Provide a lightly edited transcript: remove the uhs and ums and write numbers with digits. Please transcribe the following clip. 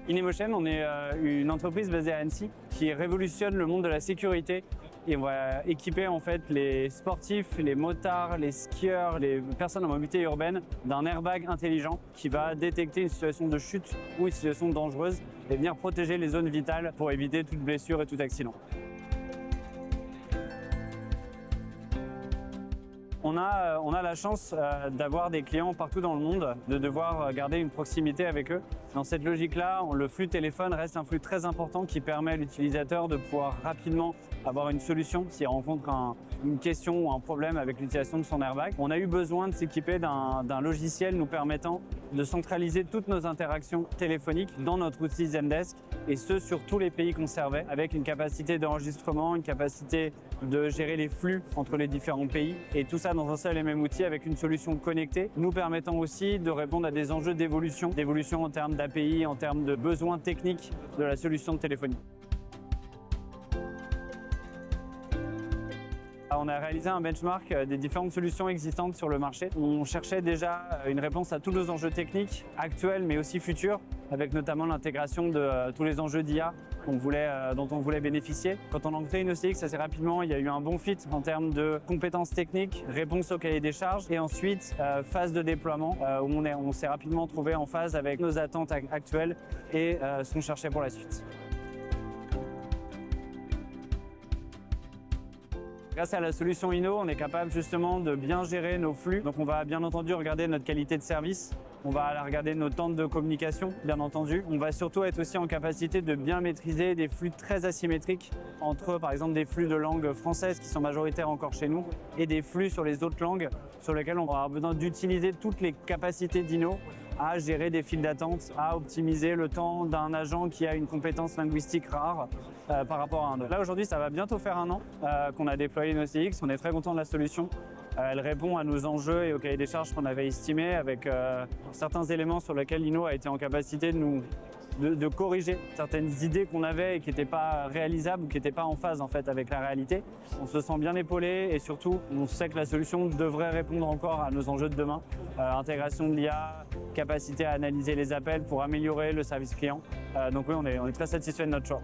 InMotion, on est une entreprise basée à Annecy qui révolutionne le monde de la sécurité et on va équiper en fait les sportifs, les motards, les skieurs, les personnes en mobilité urbaine d'un airbag intelligent qui va détecter une situation de chute ou une situation dangereuse et venir protéger les zones vitales pour éviter toute blessure et tout accident. On a la chance d'avoir des clients partout dans le monde, de devoir garder une proximité avec eux. Dans cette logique-là, le flux téléphone reste un flux très important qui permet à l'utilisateur de pouvoir rapidement avoir une solution s'il rencontre une question ou un problème avec l'utilisation de son airbag. On a eu besoin de s'équiper d'un logiciel nous permettant de centraliser toutes nos interactions téléphoniques dans notre outil Zendesk et ce sur tous les pays qu'on servait avec une capacité d'enregistrement, une capacité de gérer les flux entre les différents pays et tout ça dans un seul et même outil avec une solution connectée nous permettant aussi de répondre à des enjeux d'évolution en termes d'API, en termes de besoins techniques de la solution de téléphonie. On a réalisé un benchmark des différentes solutions existantes sur le marché. On cherchait déjà une réponse à tous nos enjeux techniques actuels mais aussi futurs, avec notamment l'intégration de tous les enjeux d'IA dont on voulait bénéficier. Quand on a rencontré InnoCX, assez rapidement, il y a eu un bon fit en termes de compétences techniques, réponse au cahier des charges et ensuite phase de déploiement où on s'est rapidement trouvé en phase avec nos attentes actuelles et ce qu'on cherchait pour la suite. Grâce à la solution Inno, on est capable justement de bien gérer nos flux. Donc on va bien entendu regarder notre qualité de service, on va regarder nos temps de communication, bien entendu. On va surtout être aussi en capacité de bien maîtriser des flux très asymétriques entre, par exemple, des flux de langue française qui sont majoritaires encore chez nous et des flux sur les autres langues sur lesquels on va avoir besoin d'utiliser toutes les capacités d'Inno à gérer des files d'attente, à optimiser le temps d'un agent qui a une compétence linguistique rare par rapport à un autre. Là aujourd'hui, ça va bientôt faire 1 an qu'on a déployé InnoCX, on est très content de la solution. Elle répond à nos enjeux et au cahier des charges qu'on avait estimé avec certains éléments sur lesquels Inno a été en capacité de corriger certaines idées qu'on avait et qui n'étaient pas réalisables ou qui n'étaient pas en phase en fait avec la réalité. On se sent bien épaulé et surtout on sait que la solution devrait répondre encore à nos enjeux de demain. Intégration de l'IA, capacité à analyser les appels pour améliorer le service client. Donc oui, on est très satisfait de notre choix.